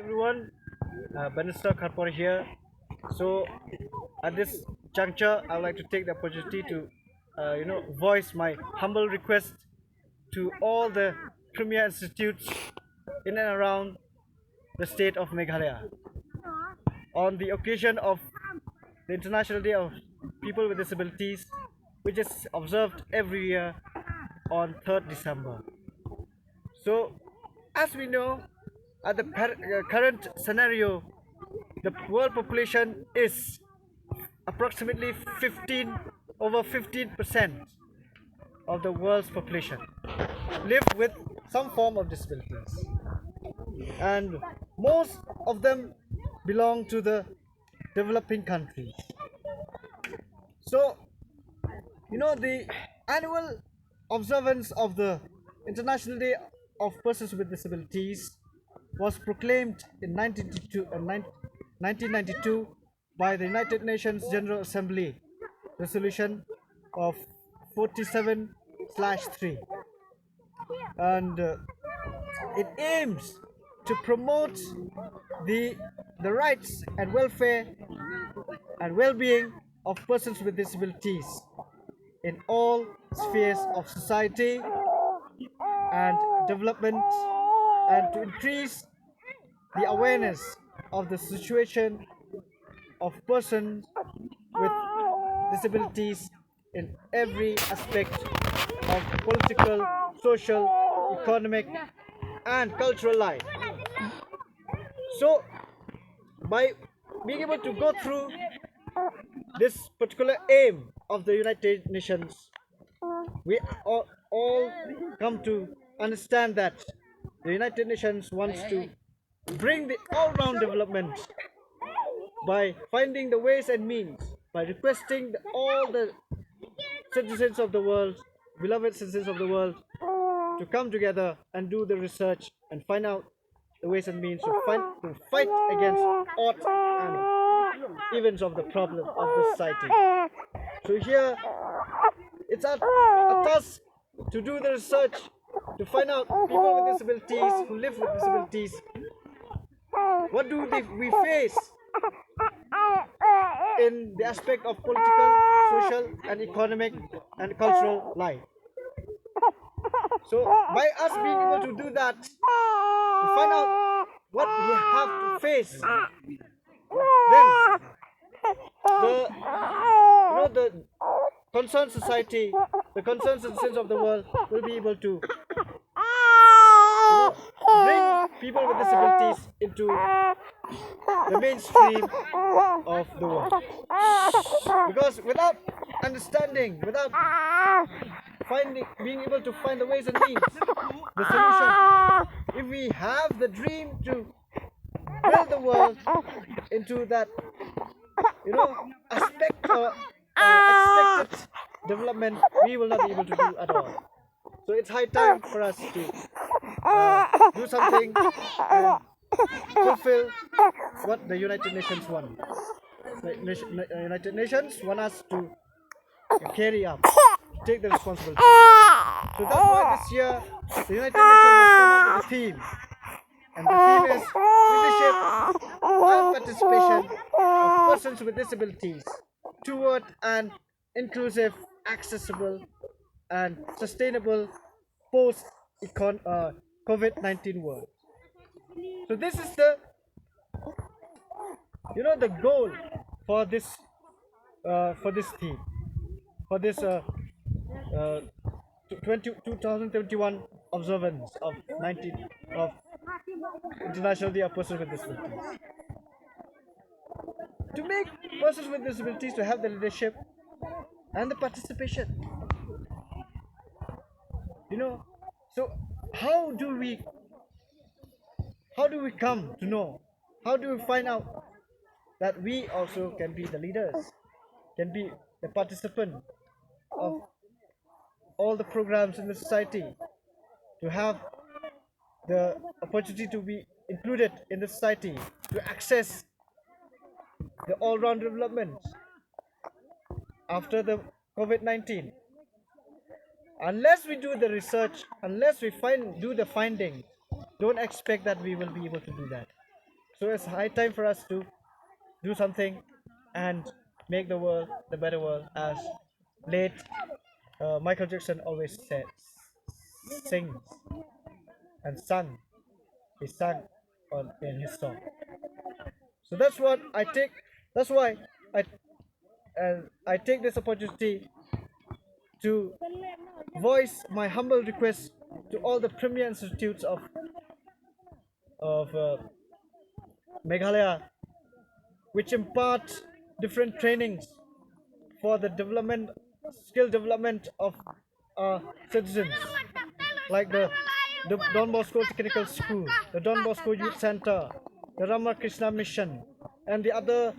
Everyone, Benister Kharpor here. So, at this juncture, I would like to take the opportunity to, voice my humble request to all the premier institutes in and around the state of Meghalaya. On the occasion of the International Day of People with Disabilities, which is observed every year on 3rd December. So, as we know, at the current scenario, the world population is approximately 15% of the world's population live with some form of disabilities, and most of them belong to the developing countries. So, the annual observance of the International Day of Persons with Disabilities was proclaimed in 1992 by the United Nations General Assembly resolution of 47/3, and it aims to promote the rights and welfare and well-being of persons with disabilities in all spheres of society and development, and to increase the awareness of the situation of persons with disabilities in every aspect of political, social, economic, and cultural life. So, by being able to go through this particular aim of the United Nations, we all come to understand that the United Nations wants to bring the all-round development by finding the ways and means, by requesting all the citizens of the world, beloved citizens of the world, to come together and do the research and find out the ways and means to fight against odds and events of the problem of the society. So here, it's a task to do the research, to find out people with disabilities, who live with disabilities, what do we face in the aspect of political, social, and economic and cultural life. So by us being able to do that, to find out what we have to face, then the concerned society, the concerned citizens of the world will be able to bring people with disabilities into the mainstream of the world. Because without understanding, without being able to find the ways and means, the solution, if we have the dream to build the world into that, aspect or expected development, we will not be able to do at all. So it's high time for us to do something and fulfill what the United Nations want. The United Nations want us to carry up, take the responsibility. So that's why this year the United Nations has come up with a theme, and the theme is leadership and participation of persons with disabilities toward an inclusive, accessible, and sustainable post COVID-19 world. So this is the goal for this theme, for this 2021 observance of International Day of Persons with Disabilities. To make persons with disabilities to have the leadership and the participation. So how do we come to know? How do we find out that we also can be the leaders, can be the participant of all the programs in the society, to have the opportunity to be included in the society, to access the all-round development after the COVID-19? Unless we do the research, unless we do the finding, don't expect that we will be able to do that. So it's high time for us to do something and make the world the better world, as late Michael Jackson always says, sings and sung. He sang on in his song. So that's what I take. That's why I I take this opportunity to voice my humble request to all the premier institutes of Meghalaya, which impart different trainings for the development, skill development of our citizens, like the Don Bosco Technical School, the Don Bosco Youth Center, the Ramakrishna Mission, and the other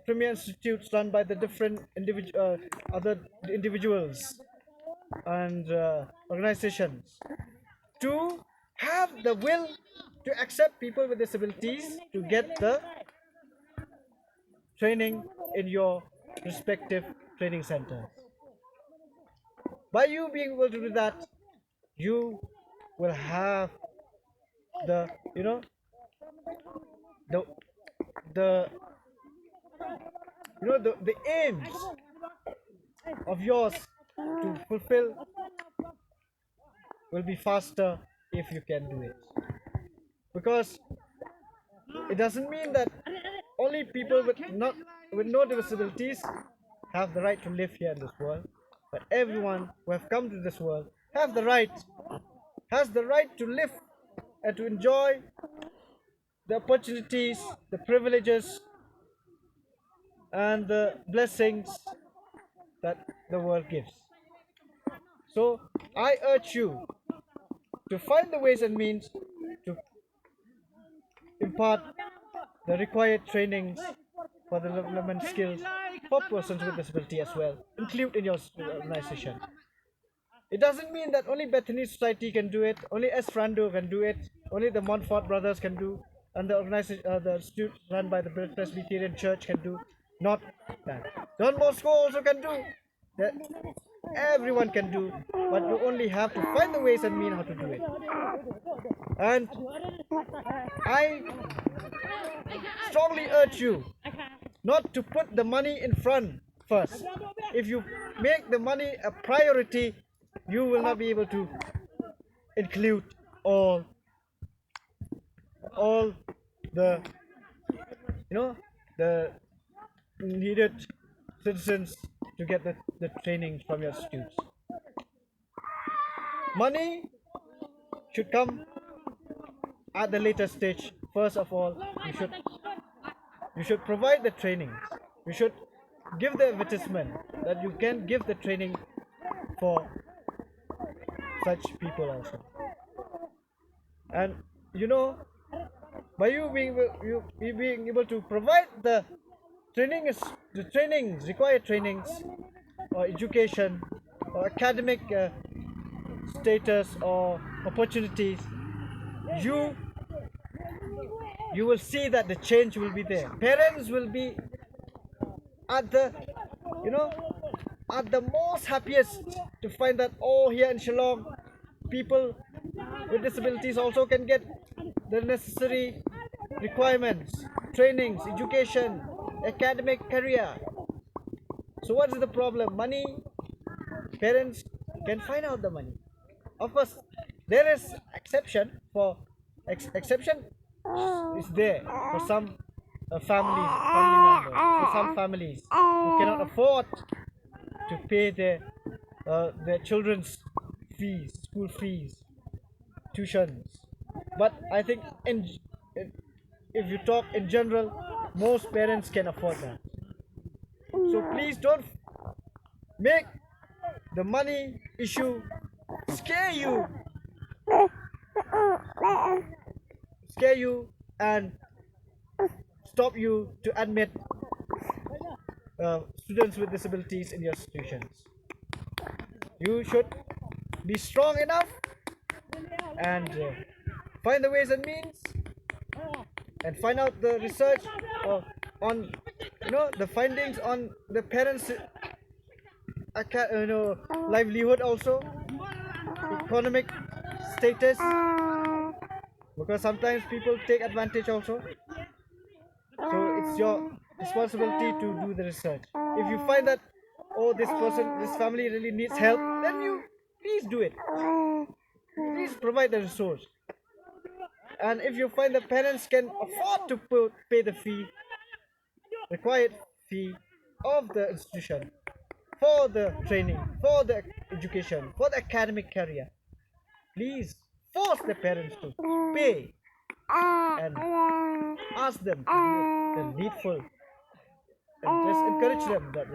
premier institutes run by the different other individuals and organizations, to have the will to accept people with disabilities to get the training in your respective training centers. By you being able to do that, you will have the the the the aims of yours to fulfill will be faster if you can do it. Because it doesn't mean that only people with no disabilities have the right to live here in this world, but everyone who have come to this world has the right to live and to enjoy the opportunities, the privileges, and the blessings that the world gives. So I urge you to find the ways and means to impart the required trainings for the development skills for persons with disability as well. Include in your organization. It doesn't mean that only Bethany Society can do it, only Esfrando can do it, only the Montfort brothers can do, and the organization, the institute run by the Presbyterian Church can do. Not that. Don Bosco also can do. That everyone can do, but you only have to find the ways and mean how to do it. And I strongly urge you not to put the money in front first. If you make the money a priority, you will not be able to include all the the needed citizens to get the training from your institutes. Money should come at the later stage. First of all, you should provide the training. You should give the advertisement that you can give the training for such people also. And by you being able to provide the trainings, required trainings, or education, or academic status or opportunities, you will see that the change will be there. Parents will be at the at the most happiest to find that, oh, here in Shillong, people with disabilities also can get the necessary requirements, trainings, education, academic career. So what is the problem? Money. Parents can find out the money. Of course, there is exception for exception is there for some family members, for some families who cannot afford to pay their children's fees, school fees, tuitions. But I think if you talk in general, most parents can afford that. So please don't make the money issue scare you and stop you to admit students with disabilities in your institutions. You should be strong enough and find the ways and means and find out the research on the findings on the parents' livelihood, also economic status, because sometimes people take advantage also. So it's your responsibility to do the research. If you find that, oh, this person, this family really needs help, then you please do it. Please provide the resource. And if you find the parents can afford to pay the fee, required fee of the institution for the training, for the education, for the academic career, please force the parents to pay and ask them to do the needful, and just encourage them that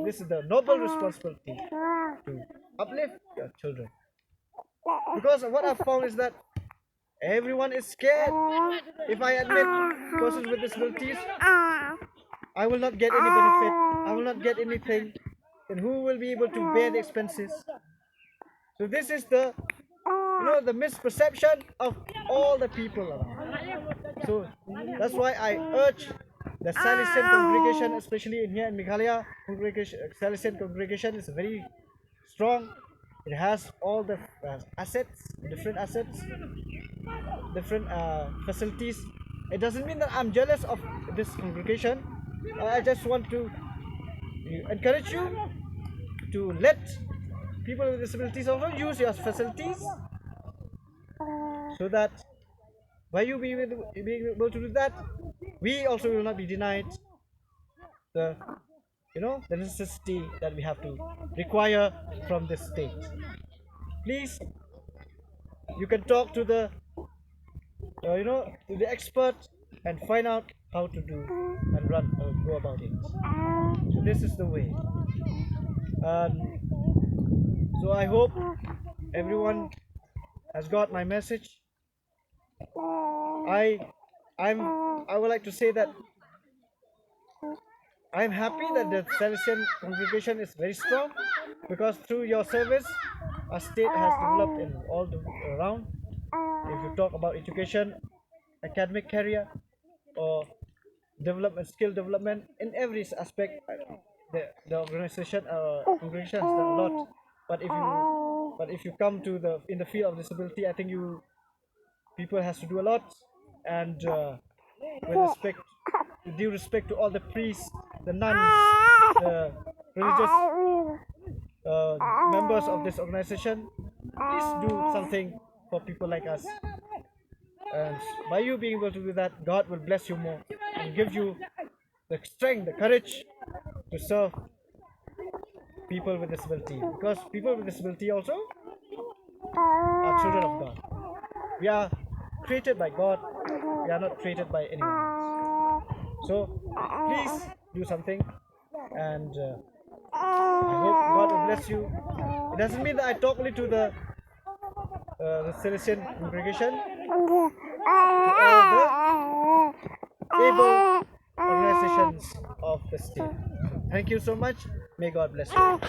this is the noble responsibility to uplift your children. Because what I've found is that everyone is scared. If I admit persons with disabilities, I will not get any benefit, I will not get anything, then who will be able to bear the expenses? So this is the the misperception of all the people around. So that's why I urge the Salesian congregation, especially in here in Meghalaya, Salesian congregation is very strong. It has all the different assets, different facilities. It doesn't mean that I'm jealous of this congregation. I just want to encourage you to let people with disabilities also use your facilities, so that by you being able to do that, we also will not be denied the the necessity that we have to require from this state. Please, you can talk to the to the expert and find out how to do and run or go about it. So this is the way. So I hope everyone has got my message. I I'm I would like to say that I'm happy that the Salesian congregation is very strong, because through your service, a state has developed in all around. If you talk about education, academic career, or development, skill development, in every aspect, the organization congregation has done a lot. But if you come to the in the field of disability, I think people has to do a lot, and with respect, with due respect to all the priests, the nuns, the religious members of this organization, please do something for people like us. And by you being able to do that, God will bless you more and give you the strength, the courage to serve people with disability. Because people with disability also are children of God. We are created by God. We are not created by anyone. So please do something, and I hope God will bless you. It doesn't mean that I talk only to the Salesian congregation, to all the able organizations of the state. Thank you so much. May God bless you.